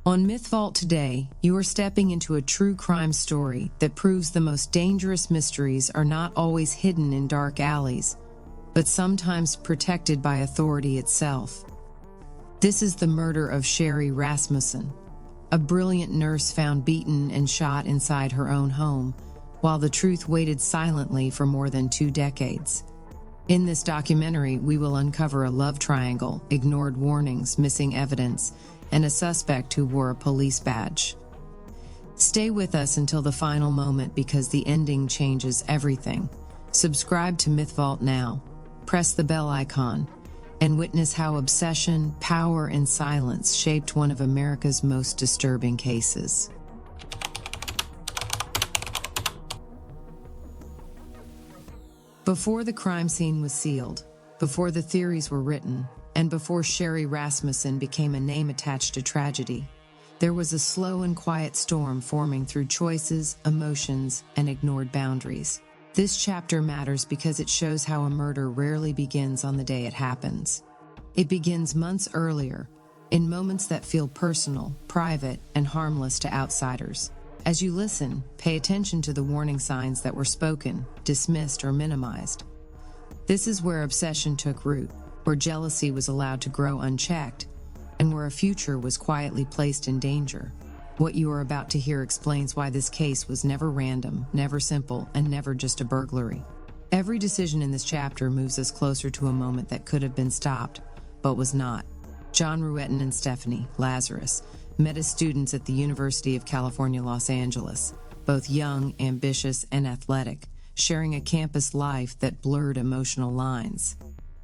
On Myth Vault today, you are stepping into a true crime story that proves the most dangerous mysteries are not always hidden in dark alleys, but sometimes protected by authority itself. This is the murder of Sherri Rasmussen, a brilliant nurse found beaten and shot inside her own home, while the truth waited silently for more than 2 decades. In this documentary, we will uncover a love triangle, ignored warnings, missing evidence, and a suspect who wore a police badge. Stay with us until the final moment because the ending changes everything. Subscribe to Myth Vault now, press the bell icon, and witness how obsession, power, and silence shaped one of America's most disturbing cases. Before the crime scene was sealed, before the theories were written, and before Sherri Rasmussen became a name attached to tragedy, there was a slow and quiet storm forming through choices, emotions, and ignored boundaries. This chapter matters because it shows how a murder rarely begins on the day it happens. It begins months earlier, in moments that feel personal, private, and harmless to outsiders. As you listen, pay attention to the warning signs that were spoken, dismissed, or minimized. This is where obsession took root, where jealousy was allowed to grow unchecked, and where a future was quietly placed in danger. What you are about to hear explains why this case was never random, never simple, and never just a burglary. Every decision in this chapter moves us closer to a moment that could have been stopped, but was not. John Ruetten and Stephanie Lazarus met as students at the University of California, Los Angeles, both young, ambitious, and athletic, sharing a campus life that blurred emotional lines.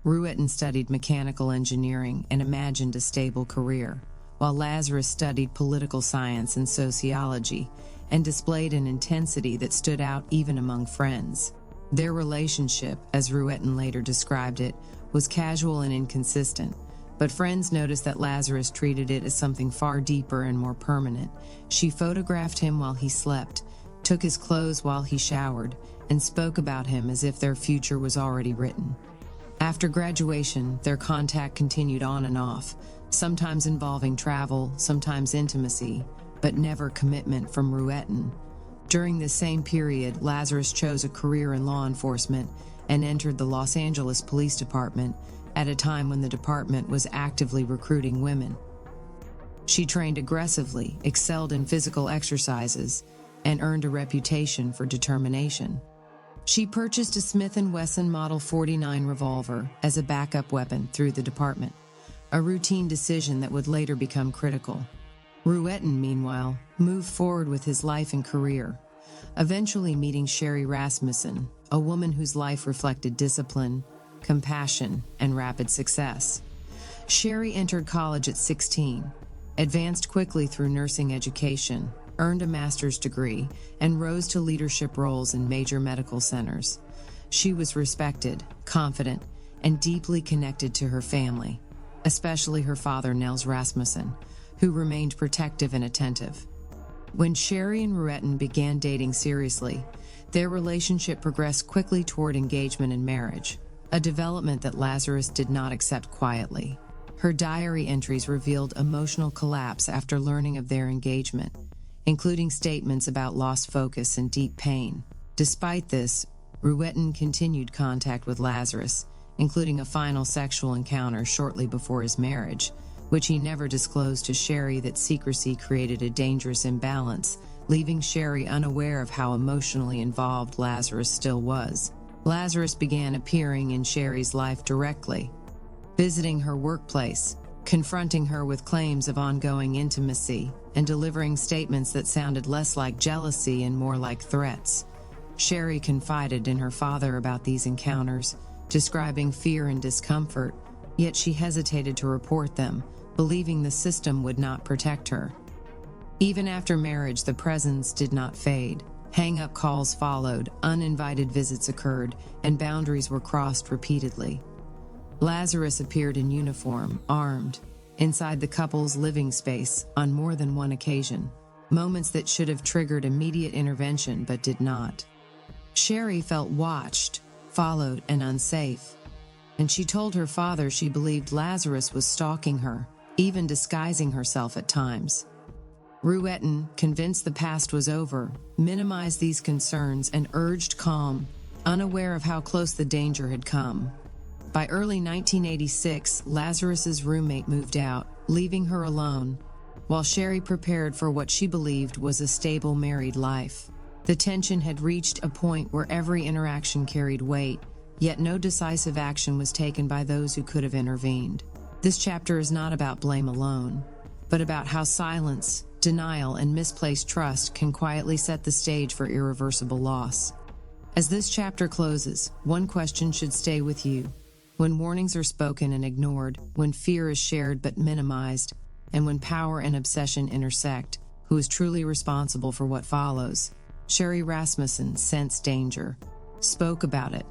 Ruetten studied mechanical engineering and imagined a stable career, while Lazarus studied political science and sociology and displayed an intensity that stood out even among friends. Their relationship, as Ruetten later described it, was casual and inconsistent, but friends noticed that Lazarus treated it as something far deeper and more permanent. She photographed him while he slept, took his clothes while he showered, and spoke about him as if their future was already written. After graduation, their contact continued on and off, sometimes involving travel, sometimes intimacy, but never commitment from Ruetten. During this same period, Lazarus chose a career in law enforcement and entered the Los Angeles Police Department at a time when the department was actively recruiting women. She trained aggressively, excelled in physical exercises, and earned a reputation for determination. She purchased a Smith & Wesson Model 49 revolver as a backup weapon through the department, a routine decision that would later become critical. Ruetten, meanwhile, moved forward with his life and career, eventually meeting Sherri Rasmussen, a woman whose life reflected discipline, compassion, and rapid success. Sherri entered college at 16, advanced quickly through nursing education, earned a master's degree, and rose to leadership roles in major medical centers. She was respected, confident, and deeply connected to her family, especially her father, Nels Rasmussen, who remained protective and attentive. When Sherri and Ruetten began dating seriously, their relationship progressed quickly toward engagement and marriage, a development that Lazarus did not accept quietly. Her diary entries revealed emotional collapse after learning of their engagement, including statements about lost focus and deep pain. Despite this, Ruetten continued contact with Lazarus, including a final sexual encounter shortly before his marriage, which he never disclosed to Sherri. That secrecy created a dangerous imbalance, leaving Sherri unaware of how emotionally involved Lazarus still was. Lazarus began appearing in Sherri's life directly, visiting her workplace, confronting her with claims of ongoing intimacy, and delivering statements that sounded less like jealousy and more like threats. Sherri confided in her father about these encounters, describing fear and discomfort, yet she hesitated to report them, believing the system would not protect her. Even after marriage, the presence did not fade. Hang-up calls followed, uninvited visits occurred, and boundaries were crossed repeatedly. Lazarus appeared in uniform, armed, inside the couple's living space on more than one occasion, moments that should have triggered immediate intervention but did not. Sherri felt watched, followed, and unsafe, and she told her father she believed Lazarus was stalking her, even disguising herself at times. Rouetten, convinced the past was over, minimized these concerns and urged calm, unaware of how close the danger had come. By early 1986, Lazarus's roommate moved out, leaving her alone, while Sherri prepared for what she believed was a stable married life. The tension had reached a point where every interaction carried weight, yet no decisive action was taken by those who could have intervened. This chapter is not about blame alone, but about how silence, denial, and misplaced trust can quietly set the stage for irreversible loss. As this chapter closes, one question should stay with you. When warnings are spoken and ignored, when fear is shared but minimized, and when power and obsession intersect, who is truly responsible for what follows? Sherri Rasmussen sensed danger, spoke about it,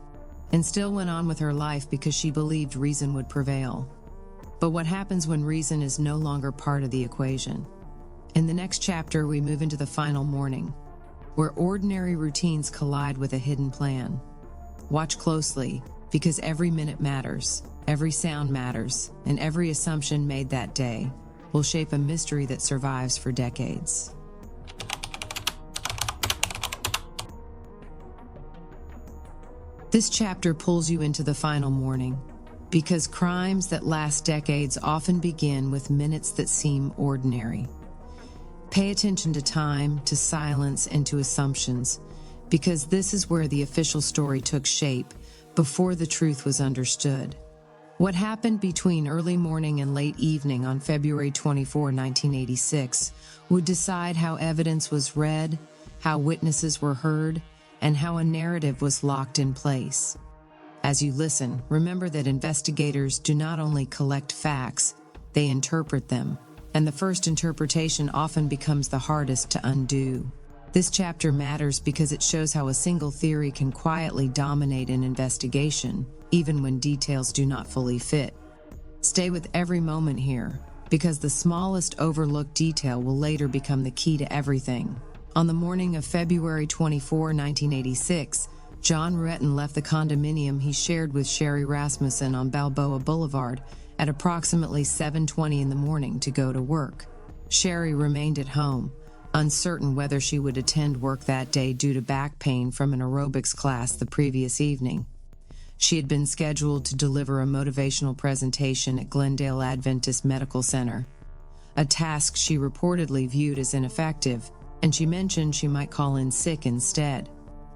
and still went on with her life because she believed reason would prevail. But what happens when reason is no longer part of the equation? In the next chapter, we move into the final morning, where ordinary routines collide with a hidden plan. Watch closely, because every minute matters, every sound matters, and every assumption made that day will shape a mystery that survives for decades. This chapter pulls you into the final morning, because crimes that last decades often begin with minutes that seem ordinary. Pay attention to time, to silence, and to assumptions, because this is where the official story took shape before the truth was understood. What happened between early morning and late evening on February 24, 1986, would decide how evidence was read, how witnesses were heard, and how a narrative was locked in place. As you listen, remember that investigators do not only collect facts, they interpret them, and the first interpretation often becomes the hardest to undo. This chapter matters because it shows how a single theory can quietly dominate an investigation, even when details do not fully fit. Stay with every moment here, because the smallest overlooked detail will later become the key to everything. On the morning of February 24, 1986, John Rouetten left the condominium he shared with Sherri Rasmussen on Balboa Boulevard at approximately 7:20 in the morning to go to work. Sherri remained at home, uncertain whether she would attend work that day due to back pain from an aerobics class the previous evening. She had been scheduled to deliver a motivational presentation at Glendale Adventist Medical Center, a task she reportedly viewed as ineffective, and she mentioned she might call in sick instead.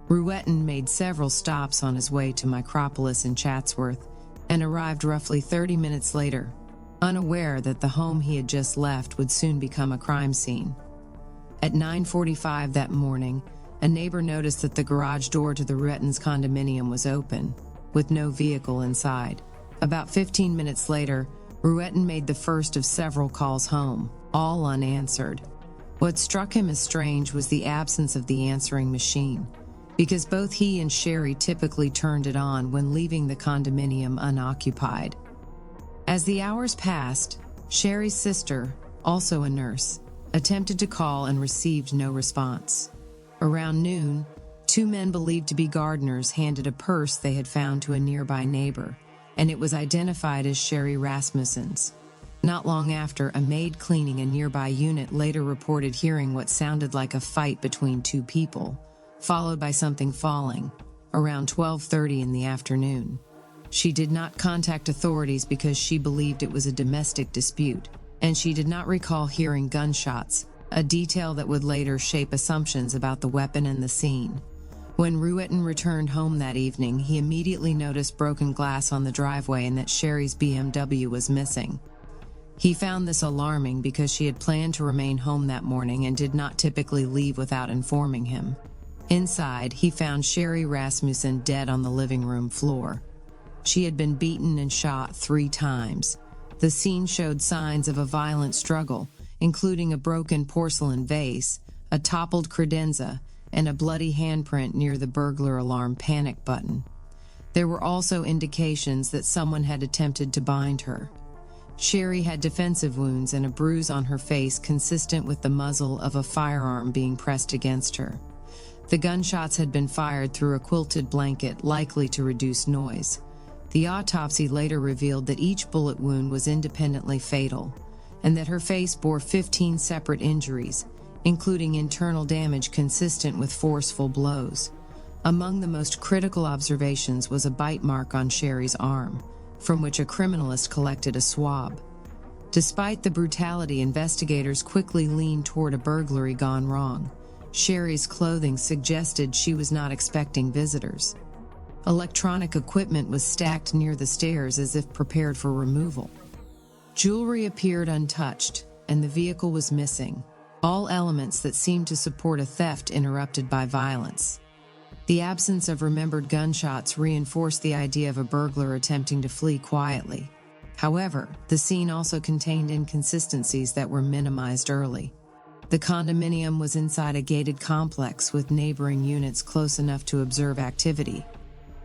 Rouetten made several stops on his way to Micropolis in Chatsworth and arrived roughly 30 minutes later, unaware that the home he had just left would soon become a crime scene. At 9:45 that morning, a neighbor noticed that the garage door to the Rouetten's condominium was open, with no vehicle inside. About 15 minutes later, Rouetten made the first of several calls home, all unanswered. What struck him as strange was the absence of the answering machine, because both he and Sherri typically turned it on when leaving the condominium unoccupied. As the hours passed, Sherri's sister, also a nurse, attempted to call and received no response. Around noon, two men believed to be gardeners handed a purse they had found to a nearby neighbor, and it was identified as Sherri Rasmussen's. Not long after, a maid cleaning a nearby unit later reported hearing what sounded like a fight between two people, followed by something falling, around 12:30 in the afternoon. She did not contact authorities because she believed it was a domestic dispute, and she did not recall hearing gunshots, a detail that would later shape assumptions about the weapon and the scene. When Rouetten returned home that evening, he immediately noticed broken glass on the driveway and that Sherri's BMW was missing. He found this alarming because she had planned to remain home that morning and did not typically leave without informing him. Inside, he found Sherri Rasmussen dead on the living room floor. She had been beaten and shot 3 times. The scene showed signs of a violent struggle, including a broken porcelain vase, a toppled credenza, and a bloody handprint near the burglar alarm panic button. There were also indications that someone had attempted to bind her. Sherri had defensive wounds and a bruise on her face consistent with the muzzle of a firearm being pressed against her. The gunshots had been fired through a quilted blanket, likely to reduce noise. The autopsy later revealed that each bullet wound was independently fatal, and that her face bore 15 separate injuries, including internal damage consistent with forceful blows. Among the most critical observations was a bite mark on Sherri's arm, from which a criminalist collected a swab. Despite the brutality, investigators quickly leaned toward a burglary gone wrong. Sherri's clothing suggested she was not expecting visitors. Electronic equipment was stacked near the stairs as if prepared for removal. Jewelry appeared untouched, and the vehicle was missing, all elements that seemed to support a theft interrupted by violence. The absence of remembered gunshots reinforced the idea of a burglar attempting to flee quietly. However, the scene also contained inconsistencies that were minimized early. The condominium was inside a gated complex with neighboring units close enough to observe activity.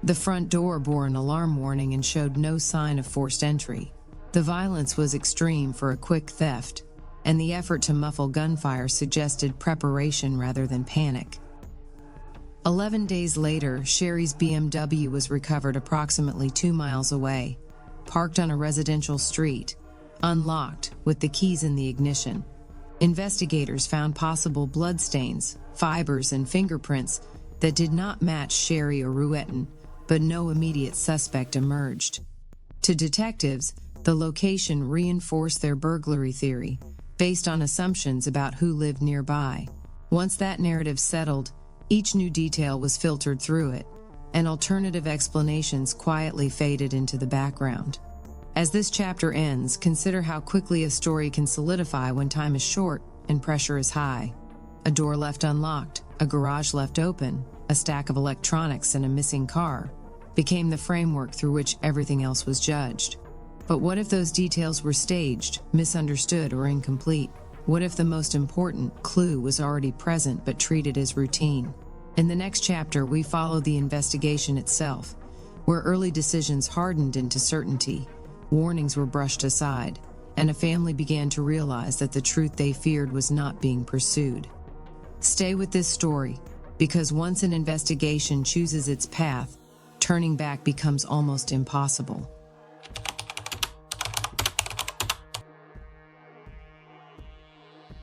The front door bore an alarm warning and showed no sign of forced entry. The violence was extreme for a quick theft, and the effort to muffle gunfire suggested preparation rather than panic. 11 days later, Sherri's BMW was recovered approximately 2 miles away, parked on a residential street, unlocked, with the keys in the ignition. Investigators found possible bloodstains, fibers, and fingerprints that did not match Sherri or Ruetten, but no immediate suspect emerged. To detectives, the location reinforced their burglary theory, based on assumptions about who lived nearby. Once that narrative settled, each new detail was filtered through it, and alternative explanations quietly faded into the background. As this chapter ends, consider how quickly a story can solidify when time is short and pressure is high. A door left unlocked, a garage left open, a stack of electronics, and a missing car became the framework through which everything else was judged. But what if those details were staged, misunderstood, or incomplete? What if the most important clue was already present but treated as routine? In the next chapter, we follow the investigation itself, where early decisions hardened into certainty, warnings were brushed aside, and a family began to realize that the truth they feared was not being pursued. Stay with this story, because once an investigation chooses its path, turning back becomes almost impossible.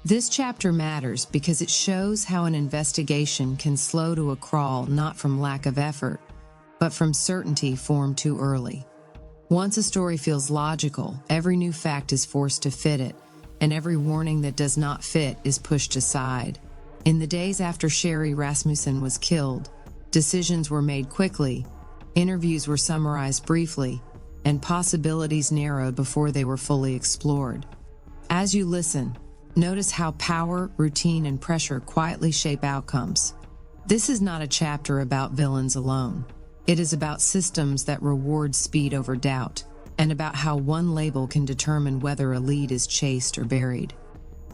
This chapter matters because it shows how an investigation can slow to a crawl not from lack of effort, but from certainty formed too early. Once a story feels logical, every new fact is forced to fit it, and every warning that does not fit is pushed aside. In the days after Sherri Rasmussen was killed, decisions were made quickly, interviews were summarized briefly, and possibilities narrowed before they were fully explored. As you listen, notice how power, routine, and pressure quietly shape outcomes. This is not a chapter about villains alone. It is about systems that reward speed over doubt, and about how one label can determine whether a lead is chased or buried.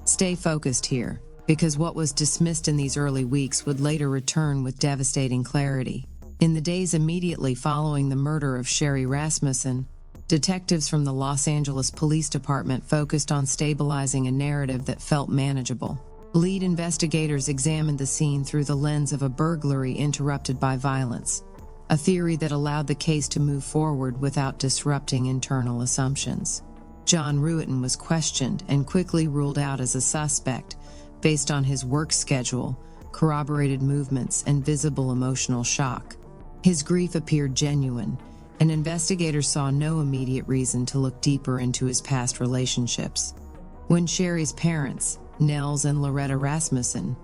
Stay focused here, because what was dismissed in these early weeks would later return with devastating clarity. In the days immediately following the murder of Sherri Rasmussen, detectives from the Los Angeles Police Department focused on stabilizing a narrative that felt manageable. Lead investigators examined the scene through the lens of a burglary interrupted by violence, a theory that allowed the case to move forward without disrupting internal assumptions. John Ruetten was questioned and quickly ruled out as a suspect based on his work schedule, corroborated movements, and visible emotional shock. His grief appeared genuine, and investigators saw no immediate reason to look deeper into his past relationships. When Sherri's parents, Nels and Loretta Rasmussen,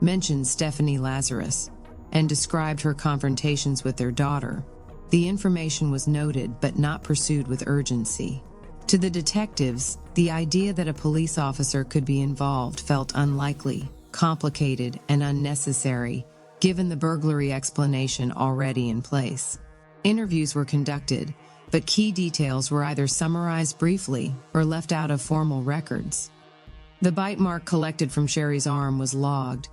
mentioned Stephanie Lazarus and described her confrontations with their daughter, the information was noted but not pursued with urgency. To the detectives, the idea that a police officer could be involved felt unlikely, complicated, and unnecessary, given the burglary explanation already in place. Interviews were conducted, but key details were either summarized briefly or left out of formal records. The bite mark collected from Sherri's arm was logged,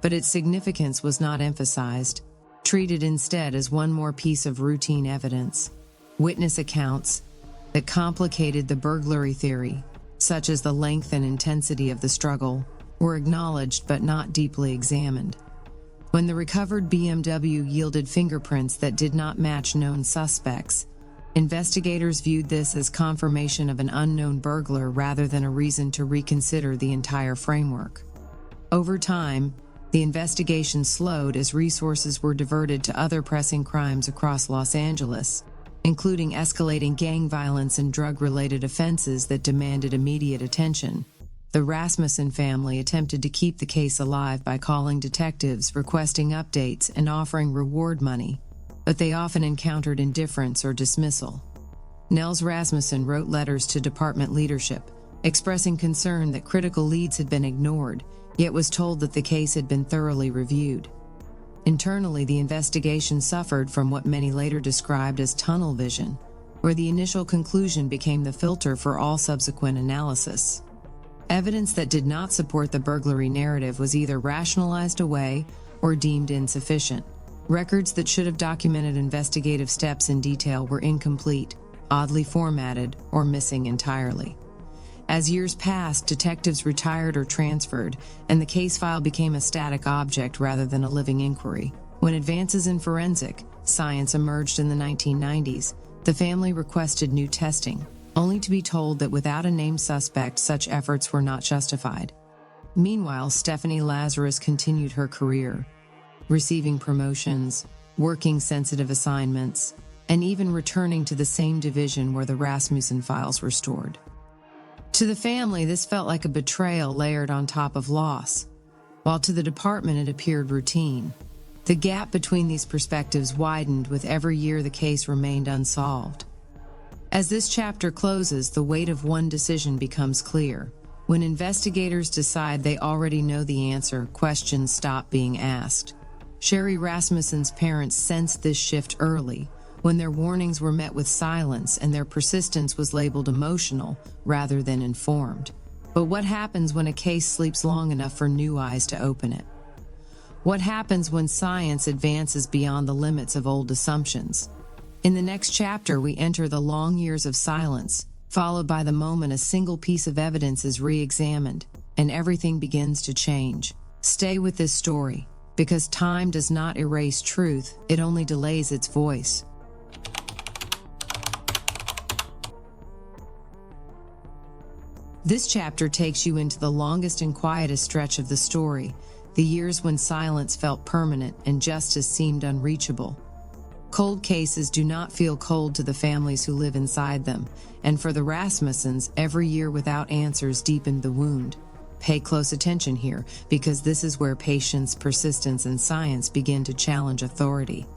but its significance was not emphasized, treated instead as one more piece of routine evidence. Witness accounts that complicated the burglary theory, such as the length and intensity of the struggle, were acknowledged but not deeply examined. When the recovered BMW yielded fingerprints that did not match known suspects, Investigators viewed this as confirmation of an unknown burglar rather than a reason to reconsider the entire framework. Over time, the investigation slowed as resources were diverted to other pressing crimes across Los Angeles, including escalating gang violence and drug-related offenses that demanded immediate attention. The Rasmussen family attempted to keep the case alive by calling detectives, requesting updates, and offering reward money, but they often encountered indifference or dismissal. Nels Rasmussen wrote letters to department leadership, expressing concern that critical leads had been ignored, yet was told that the case had been thoroughly reviewed. Internally, the investigation suffered from what many later described as tunnel vision, where the initial conclusion became the filter for all subsequent analysis. Evidence that did not support the burglary narrative was either rationalized away or deemed insufficient. Records that should have documented investigative steps in detail were incomplete, oddly formatted, or missing entirely. As years passed, detectives retired or transferred, and the case file became a static object rather than a living inquiry. When advances in forensic science emerged in the 1990s, the family requested new testing, only to be told that without a named suspect, such efforts were not justified. Meanwhile, Stephanie Lazarus continued her career, receiving promotions, working sensitive assignments, and even returning to the same division where the Rasmussen files were stored. To the family, this felt like a betrayal layered on top of loss, while to the department it appeared routine. The gap between these perspectives widened with every year the case remained unsolved. As this chapter closes, the weight of one decision becomes clear. When investigators decide they already know the answer, questions stop being asked. Sherri Rasmussen's parents sensed this shift early, when their warnings were met with silence and their persistence was labeled emotional rather than informed. But what happens when a case sleeps long enough for new eyes to open it? What happens when science advances beyond the limits of old assumptions? In the next chapter, we enter the long years of silence, followed by the moment a single piece of evidence is re-examined, and everything begins to change. Stay with this story, because time does not erase truth, it only delays its voice. This chapter takes you into the longest and quietest stretch of the story, the years when silence felt permanent and justice seemed unreachable. Cold cases do not feel cold to the families who live inside them, and for the Rasmussens, every year without answers deepened the wound. Pay close attention here, because this is where patience, persistence, and science begin to challenge authority.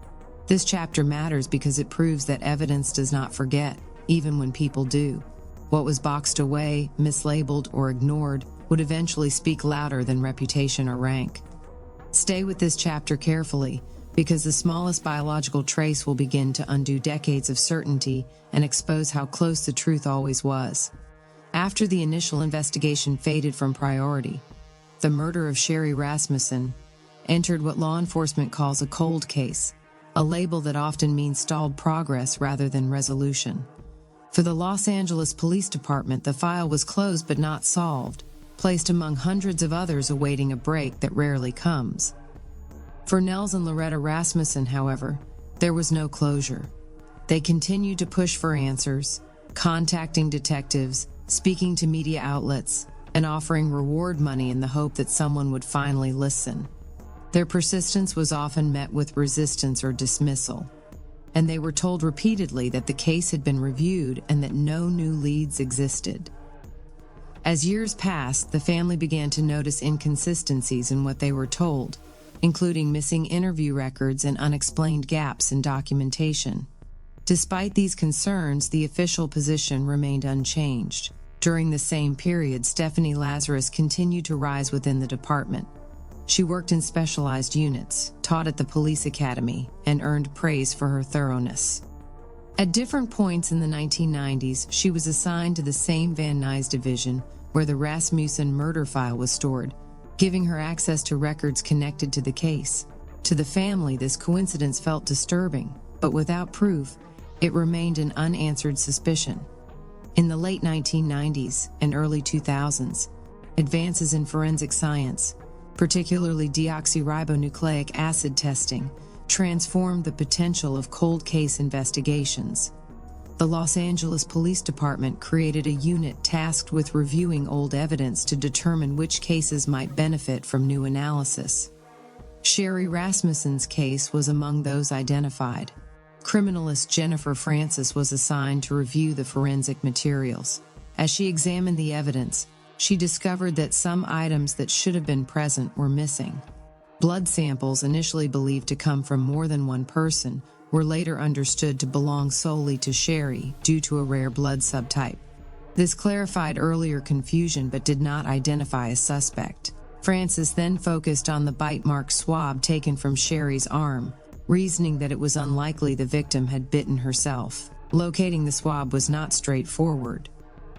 This chapter matters because it proves that evidence does not forget, even when people do. What was boxed away, mislabeled, or ignored would eventually speak louder than reputation or rank. Stay with this chapter carefully, because the smallest biological trace will begin to undo decades of certainty and expose how close the truth always was. After the initial investigation faded from priority, the murder of Sherri Rasmussen entered what law enforcement calls a cold case, a label that often means stalled progress rather than resolution. For the Los Angeles Police Department, the file was closed but not solved, placed among hundreds of others awaiting a break that rarely comes. For Nels and Loretta Rasmussen, however, there was no closure. They continued to push for answers, contacting detectives, speaking to media outlets, and offering reward money in the hope that someone would finally listen. Their persistence was often met with resistance or dismissal, and they were told repeatedly that the case had been reviewed and that no new leads existed. As years passed, the family began to notice inconsistencies in what they were told, including missing interview records and unexplained gaps in documentation. Despite these concerns, the official position remained unchanged. During the same period, Stephanie Lazarus continued to rise within the department. She worked in specialized units, taught at the police academy, and earned praise for her thoroughness. At different points in the 1990s, she was assigned to the same Van Nuys division where the Rasmussen murder file was stored, giving her access to records connected to the case. To the family, this coincidence felt disturbing, but without proof, it remained an unanswered suspicion. In the late 1990s and early 2000s, advances in forensic science, particularly deoxyribonucleic acid testing, transformed the potential of cold case investigations. The Los Angeles Police Department created a unit tasked with reviewing old evidence to determine which cases might benefit from new analysis. Sherri Rasmussen's case was among those identified. Criminalist Jennifer Francis was assigned to review the forensic materials. As she examined the evidence, she discovered that some items that should have been present were missing. Blood samples initially believed to come from more than one person were later understood to belong solely to Sherri due to a rare blood subtype. This clarified earlier confusion but did not identify a suspect. Francis then focused on the bite mark swab taken from Sherri's arm, reasoning that it was unlikely the victim had bitten herself. Locating the swab was not straightforward.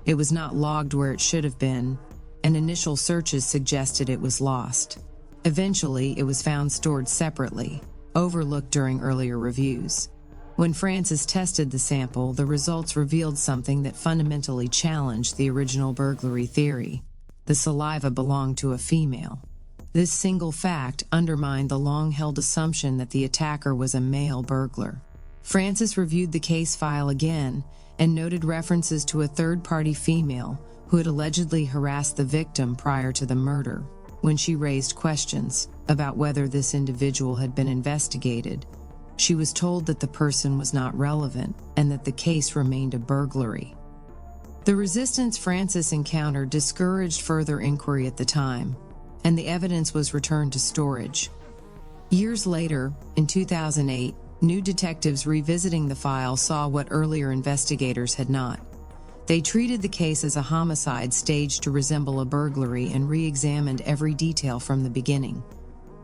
It was not logged where it should have been, and initial searches suggested it was lost. Eventually, it was found stored separately, overlooked during earlier reviews. When Francis tested the sample, the results revealed something that fundamentally challenged the original burglary theory. The saliva belonged to a female. This single fact undermined the long-held assumption that the attacker was a male burglar. Francis reviewed the case file again and noted references to a third-party female who had allegedly harassed the victim prior to the murder. When she raised questions about whether this individual had been investigated, she was told that the person was not relevant and that the case remained a burglary. The resistance Francis encountered discouraged further inquiry at the time, and the evidence was returned to storage. Years later, in 2008, new detectives revisiting the file saw what earlier investigators had not. They treated the case as a homicide staged to resemble a burglary and re-examined every detail from the beginning.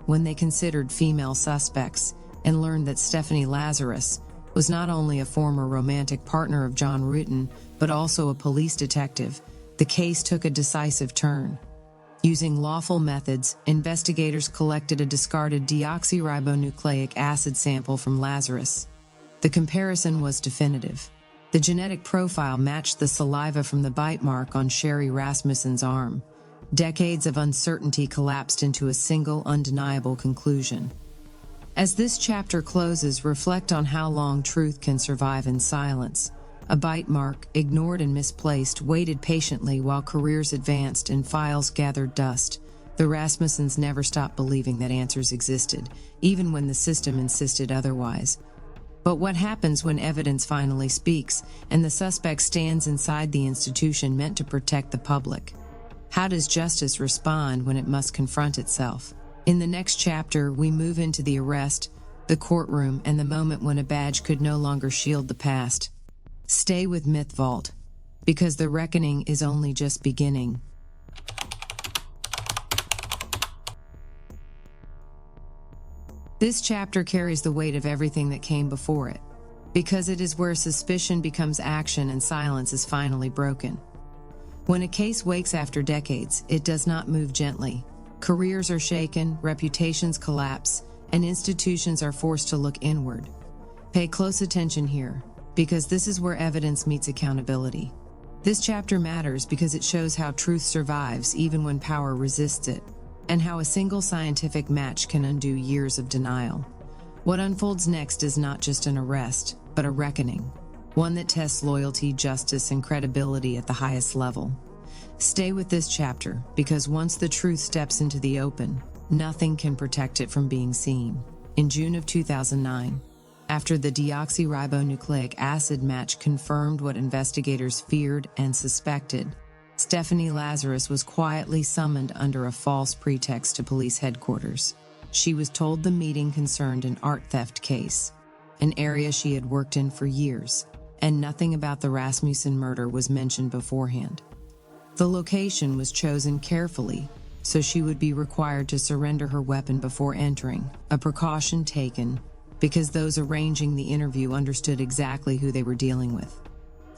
When they considered female suspects and learned that Stephanie Lazarus was not only a former romantic partner of John Ruetten, but also a police detective, the case took a decisive turn. Using lawful methods, investigators collected a discarded 𝐷𝐸𝐿 acid sample from Lazarus. The comparison was definitive. The genetic profile matched the saliva from the bite mark on Sherri Rasmussen's arm. Decades of uncertainty collapsed into a single, undeniable conclusion. As this chapter closes, reflect on how long truth can survive in silence. A bite mark, ignored and misplaced, waited patiently while careers advanced and files gathered dust. The Rasmussens never stopped believing that answers existed, even when the system insisted otherwise. But what happens when evidence finally speaks, and the suspect stands inside the institution meant to protect the public? How does justice respond when it must confront itself? In the next chapter, we move into the arrest, the courtroom, and the moment when a badge could no longer shield the past. Stay with Myth Vault, because the reckoning is only just beginning. This chapter carries the weight of everything that came before it, because it is where suspicion becomes action and silence is finally broken. When a case wakes after decades, it does not move gently. Careers are shaken, reputations collapse, and institutions are forced to look inward. Pay close attention here, because this is where evidence meets accountability. This chapter matters because it shows how truth survives even when power resists it, and how a single scientific match can undo years of denial. What unfolds next is not just an arrest, but a reckoning, one that tests loyalty, justice, and credibility at the highest level. Stay with this chapter, because once the truth steps into the open, nothing can protect it from being seen. In June of 2009, after the 𝐷𝐸𝐿 acid match confirmed what investigators feared and suspected, Stephanie Lazarus was quietly summoned under a false pretext to police headquarters. She was told the meeting concerned an art theft case, an area she had worked in for years, and nothing about the Rasmussen murder was mentioned beforehand. The location was chosen carefully, so she would be required to surrender her weapon before entering, a precaution taken because those arranging the interview understood exactly who they were dealing with.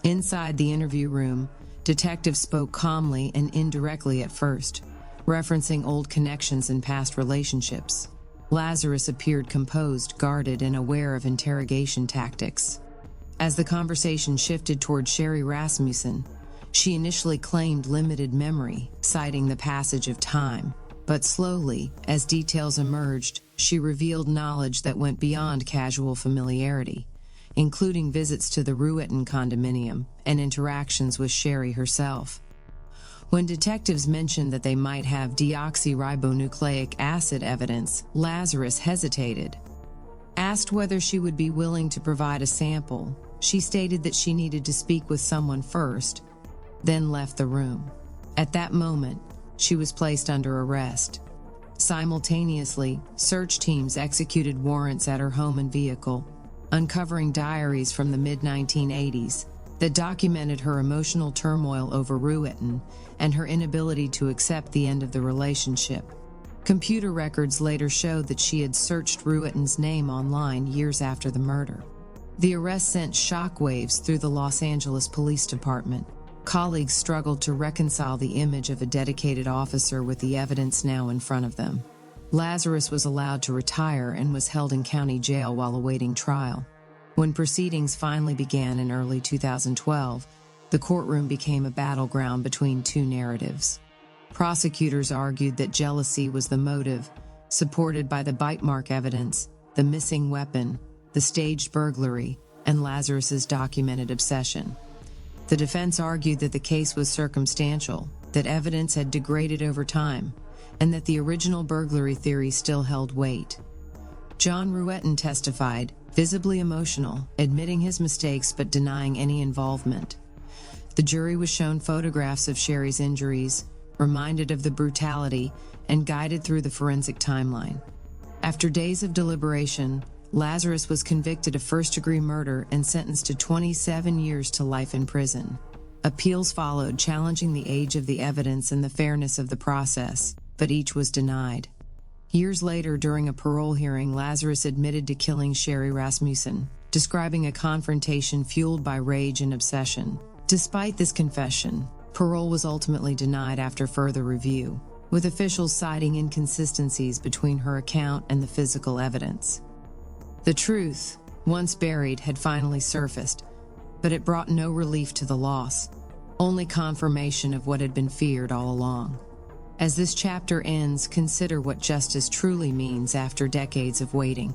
Inside the interview room, detectives spoke calmly and indirectly at first, referencing old connections and past relationships. Lazarus appeared composed, guarded, and aware of interrogation tactics. As the conversation shifted toward Sherri Rasmussen, she initially claimed limited memory, citing the passage of time. But slowly, as details emerged, she revealed knowledge that went beyond casual familiarity. including visits to the 𝐂𝐤𝐥𝐥𝐞 condominium and interactions with Sherri herself. When detectives mentioned that they might have 𝐂𝐸𝐷𝑥yribonucleic acid evidence, Lazarus hesitated. Asked whether she would be willing to provide a sample, she stated that she needed to speak with someone first, then left the room. At that moment, she was placed under arrest. Simultaneously, search teams executed warrants at her home and vehicle, uncovering diaries from the mid-1980s that documented her emotional turmoil over 𝐂𝐤𝐥𝐥 and her inability to accept the end of the relationship. Computer records later showed that she had searched 𝐂𝐤𝐥𝐥's name online years after the murder. The arrest sent shockwaves through the Los Angeles Police Department. Colleagues struggled to reconcile the image of a dedicated officer with the evidence now in front of them. Lazarus was allowed to retire and was held in county jail while awaiting trial. When proceedings finally began in early 2012, the courtroom became a battleground between two narratives. Prosecutors argued that jealousy was the motive, supported by the bite mark evidence, the missing weapon, the staged burglary, and Lazarus's documented obsession. The defense argued that the case was circumstantial, that evidence had degraded over time, and that the original burglary theory still held weight. John 𝐂𝐤𝐥 testified, visibly emotional, admitting his mistakes but denying any involvement. The jury was shown photographs of Sherri's injuries, reminded of the brutality, and guided through the forensic timeline. After days of deliberation, Lazarus was convicted of first-degree murder and sentenced to 27 years to life in prison. Appeals followed, challenging the age of the evidence and the fairness of the process, but each was denied. Years later, during a parole hearing, Lazarus admitted to killing Sherri Rasmussen, describing a confrontation fueled by rage and obsession. Despite this confession, parole was ultimately denied after further review, with officials citing inconsistencies between her account and the physical evidence. The truth, once buried, had finally surfaced, but it brought no relief to the loss, only confirmation of what had been feared all along. As this chapter ends, consider what justice truly means after decades of waiting.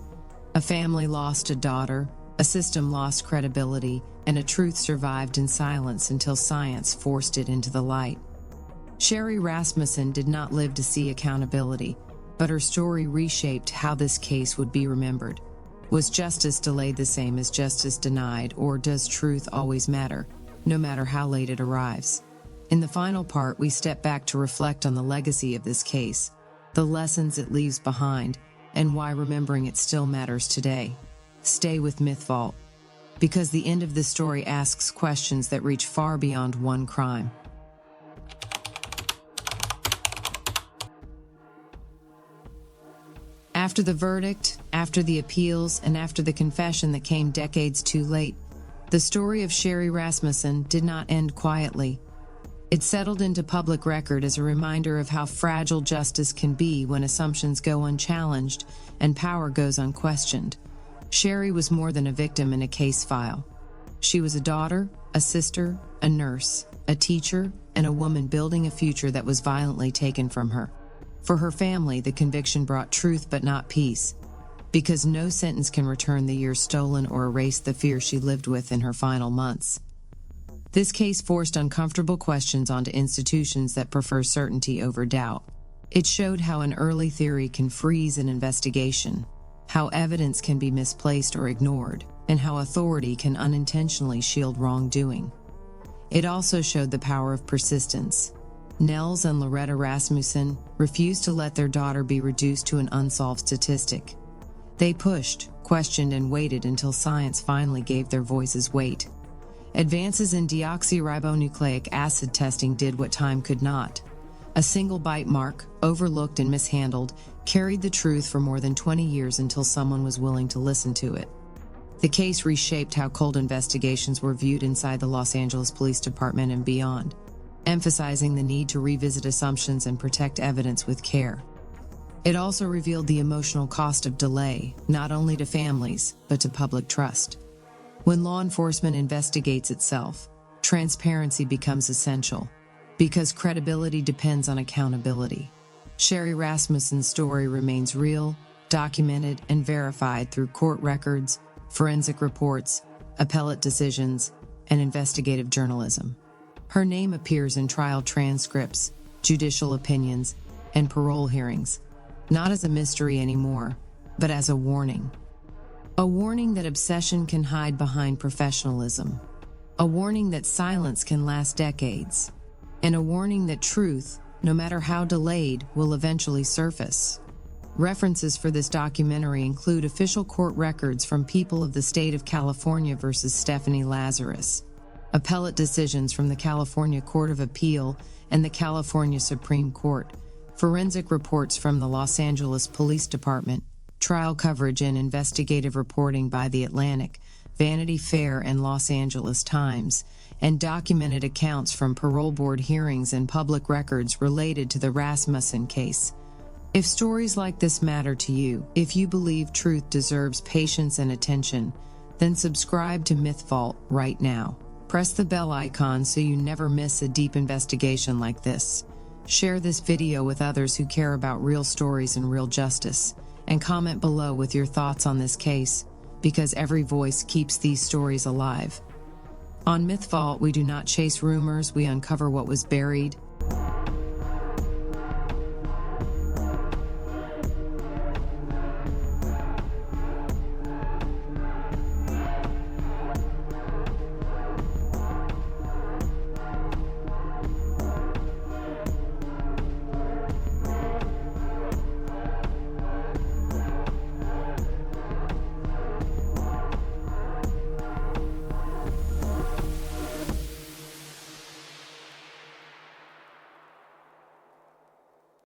A family lost a daughter, a system lost credibility, and a truth survived in silence until science forced it into the light. Sherri Rasmussen did not live to see accountability, but her story reshaped how this case would be remembered. Was justice delayed the same as justice denied, or does truth always matter, no matter how late it arrives? In the final part, we step back to reflect on the legacy of this case, the lessons it leaves behind, and why remembering it still matters today. Stay with Myth Vault, because the end of this story asks questions that reach far beyond one crime. After the verdict, after the appeals, and after the confession that came decades too late, the story of Sherri Rasmussen did not end quietly. It settled into public record as a reminder of how fragile justice can be when assumptions go unchallenged and power goes unquestioned. Sherri was more than a victim in a case file. She was a daughter, a sister, a nurse, a teacher, and a woman building a future that was violently taken from her. For her family, the conviction brought truth but not peace, because no sentence can return the years stolen or erase the fear she lived with in her final months. This case forced uncomfortable questions onto institutions that prefer certainty over doubt. It showed how an early theory can freeze an investigation, how evidence can be misplaced or ignored, and how authority can unintentionally shield wrongdoing. It also showed the power of persistence. Nels and Loretta Rasmussen refused to let their daughter be reduced to an unsolved statistic. They pushed, questioned, and waited until science finally gave their voices weight. Advances in deoxyribonucleic acid testing did what time could not. A single bite mark, overlooked and mishandled, carried the truth for more than 20 years until someone was willing to listen to it. The case reshaped how cold investigations were viewed inside the Los Angeles Police Department and beyond, emphasizing the need to revisit assumptions and protect evidence with care. It also revealed the emotional cost of delay, not only to families, but to public trust. When law enforcement investigates itself, transparency becomes essential, because credibility depends on accountability. Sherri Rasmussen's story remains real, documented, and verified through court records, forensic reports, appellate decisions, and investigative journalism. Her name appears in trial transcripts, judicial opinions, and parole hearings, not as a mystery anymore, but as a warning. A warning that obsession can hide behind professionalism. A warning that silence can last decades. And a warning that truth, no matter how delayed, will eventually surface. References for this documentary include official court records from people of the state of California versus Stephanie Lazarus, appellate decisions from the California Court of Appeal and the California Supreme Court, forensic reports from the Los Angeles Police Department, trial coverage and investigative reporting by The Atlantic, Vanity Fair, and Los Angeles Times, and documented accounts from parole board hearings and public records related to the Rasmussen case. If stories like this matter to you, if you believe truth deserves patience and attention, then subscribe to Myth Vault right now. Press the bell icon so you never miss a deep investigation like this. Share this video with others who care about real stories and real justice, and comment below with your thoughts on this case, because every voice keeps these stories alive. On Myth Vault, we do not chase rumors, we uncover what was buried,